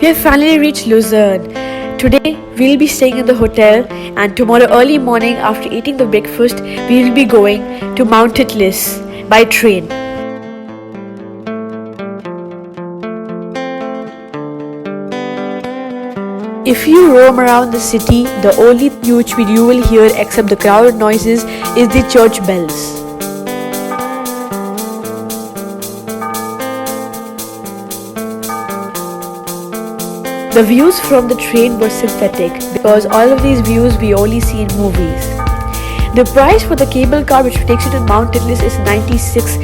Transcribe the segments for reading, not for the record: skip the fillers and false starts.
We have finally reached Lucerne. Today we'll be staying in the hotel, and tomorrow early morning after eating the breakfast we'll be going to Mount Titlis by train. If you roam around the city, the only thing which you will hear except the crowd noises is the church bells. The views from the train were synthetic because all of these views we only see in movies. The price for the cable car which takes you to Mount Titlis is 96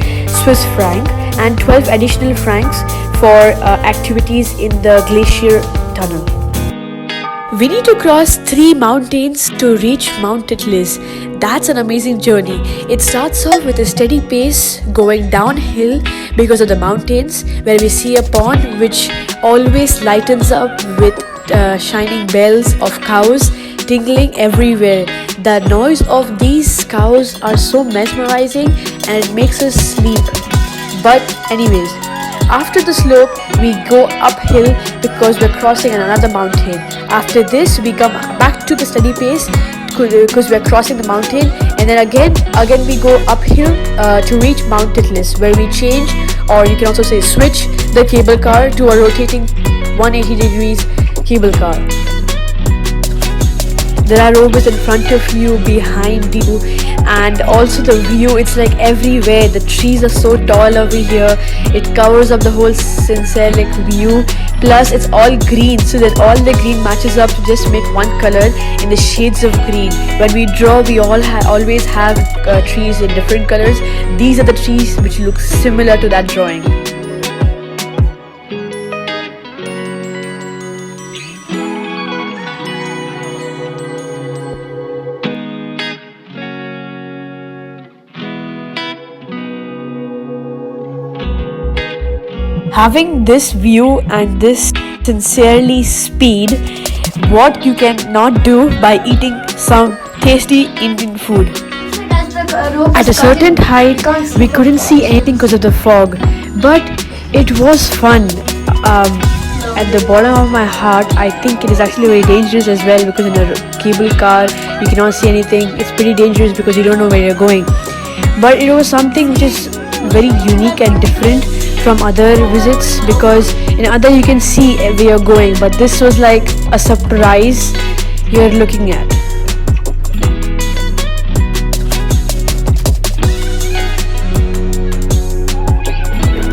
Swiss franc and 12 additional francs for activities in the Glacier tunnel. We need to cross 3 mountains to reach Mount Titlis. That's an amazing journey. It starts off with a steady pace going downhill because of the mountains, where we see a pond which always lightens up with shining bells of cows tingling everywhere. The noise of these cows are so mesmerizing and it makes us sleep. But anyways, after the slope we go uphill because we're crossing another mountain. After this we come back to the steady pace because we're crossing the mountain, and then again we go uphill to reach Mount Titlis, where we change, or you can also say switch, the cable car to a rotating 180 degrees cable car. There are robots in front of you, behind you, and also the view, it's like everywhere. The trees are so tall over here, it covers up the whole Interlaken view, plus it's all green, so that all the green matches up to just make one color in the shades of green. When we draw, we always have trees in different colors. These are the trees which look similar to that drawing. Having this view and this sincerely speed, what you cannot do by eating some tasty Indian food. At a certain height, we couldn't see anything because of the fog, but it was fun. At the bottom of my heart, I think it is actually very dangerous as well, because in a cable car, you cannot see anything. It's pretty dangerous because you don't know where you're going. But it was something which is very unique and different from other visits, because in other you can see where you're going, but this was like a surprise you're looking at.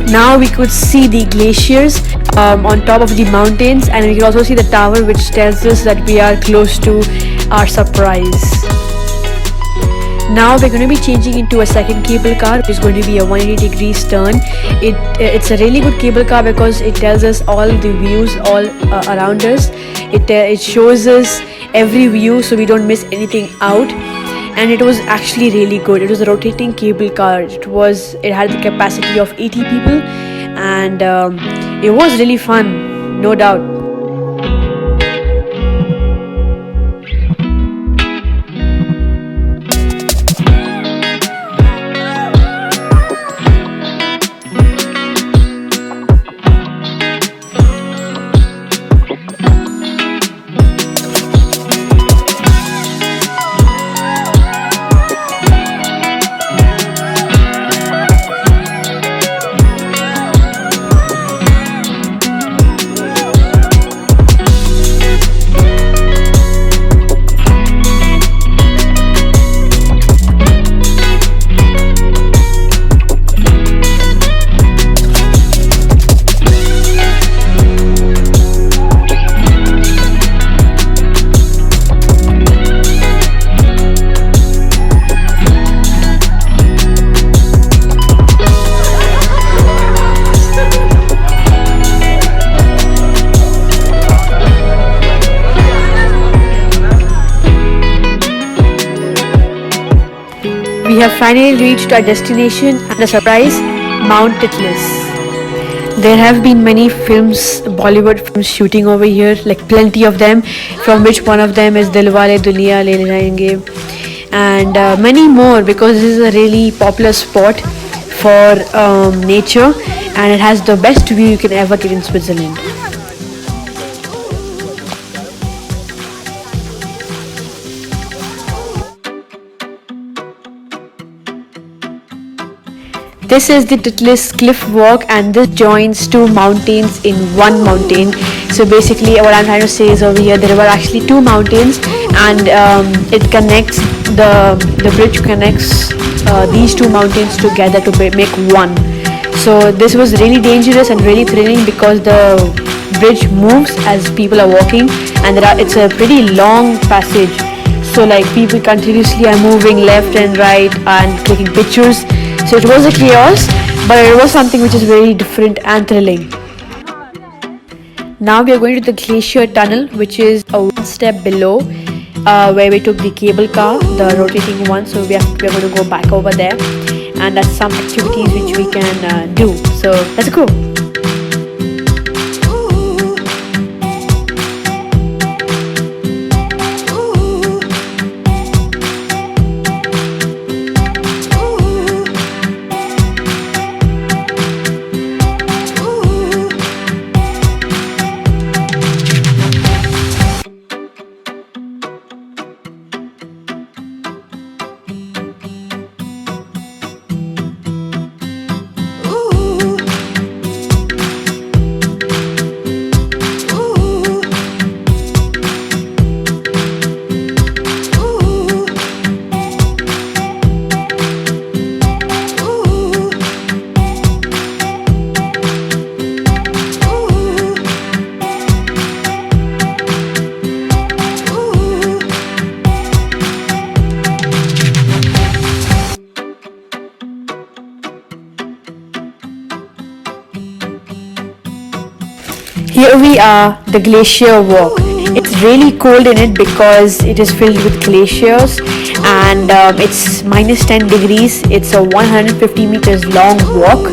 Now we could see the glaciers on top of the mountains, and we can also see the tower which tells us that we are close to our surprise. Now we're going to be changing into a second cable car, which is going to be a 180 degrees turn. It's a really good cable car because it tells us all the views all around us. It shows us every view so we don't miss anything out, and it was actually really good. It was a rotating cable car. It had the capacity of 80 people, and it was really fun, no doubt. We have finally reached our destination and a surprise, Mount Titlis. There have been many films, Bollywood films shooting over here, like plenty of them, from which one of them is Dilwale Dulhania Le Jayenge, and many more, because this is a really popular spot for nature, and it has the best view you can ever get in Switzerland. This is the Titlis cliff walk, and this joins two mountains in one mountain. So basically what I'm trying to say is over here there were actually two mountains, and it connects the bridge connects these two mountains together to make one. So this was really dangerous and really thrilling because the bridge moves as people are walking, and it's a pretty long passage. So like people continuously are moving left and right and taking pictures. So it was a chaos, but it was something which is very different and thrilling. Now we are going to the Glacier tunnel, which is a one step below where we took the cable car, the rotating one. So we are going to go back over there, and that's some activities which we can do. So let's go. Here we are, the Glacier walk. It's really cold in it because it is filled with glaciers, and it's -10 degrees. It's a 150 meters long walk,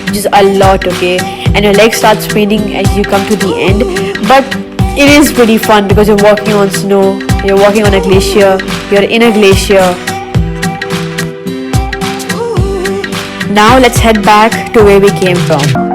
which is a lot, okay? And your legs start spinning as you come to the end. But it is pretty fun because you're walking on snow, you're walking on a glacier, you're in a glacier. Now let's head back to where we came from.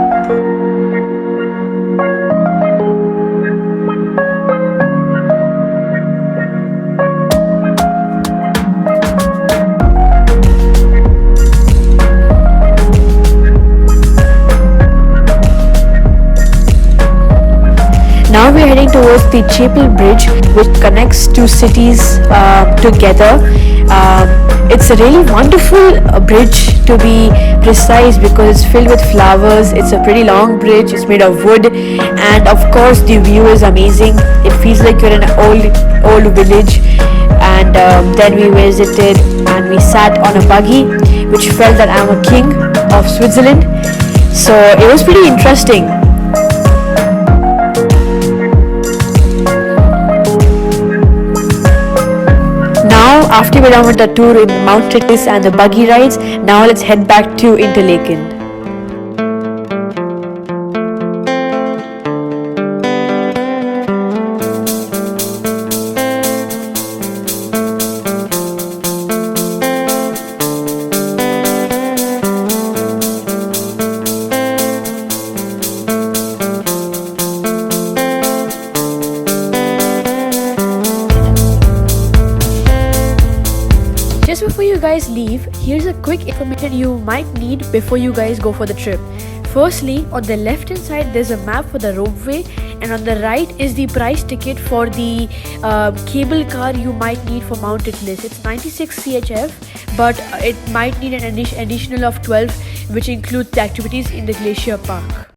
Now we are heading towards the Chapel Bridge, which connects two cities together. It's a really wonderful bridge, to be precise, because it's filled with flowers. It's a pretty long bridge. It's made of wood, and of course the view is amazing. It feels like you're in an old village. And then we visited and we sat on a buggy, which felt that I'm a king of Switzerland. So it was pretty interesting. Now, after we're done with the tour in Mount Titlis and the buggy rides, now let's head back to Interlaken. Just before you guys leave, here's a quick information you might need before you guys go for the trip. Firstly, on the left hand side there's a map for the ropeway, and on the right is the price ticket for the cable car you might need for Mount Titlis. It's 96 CHF, but it might need an additional of 12, which includes the activities in the Glacier Park.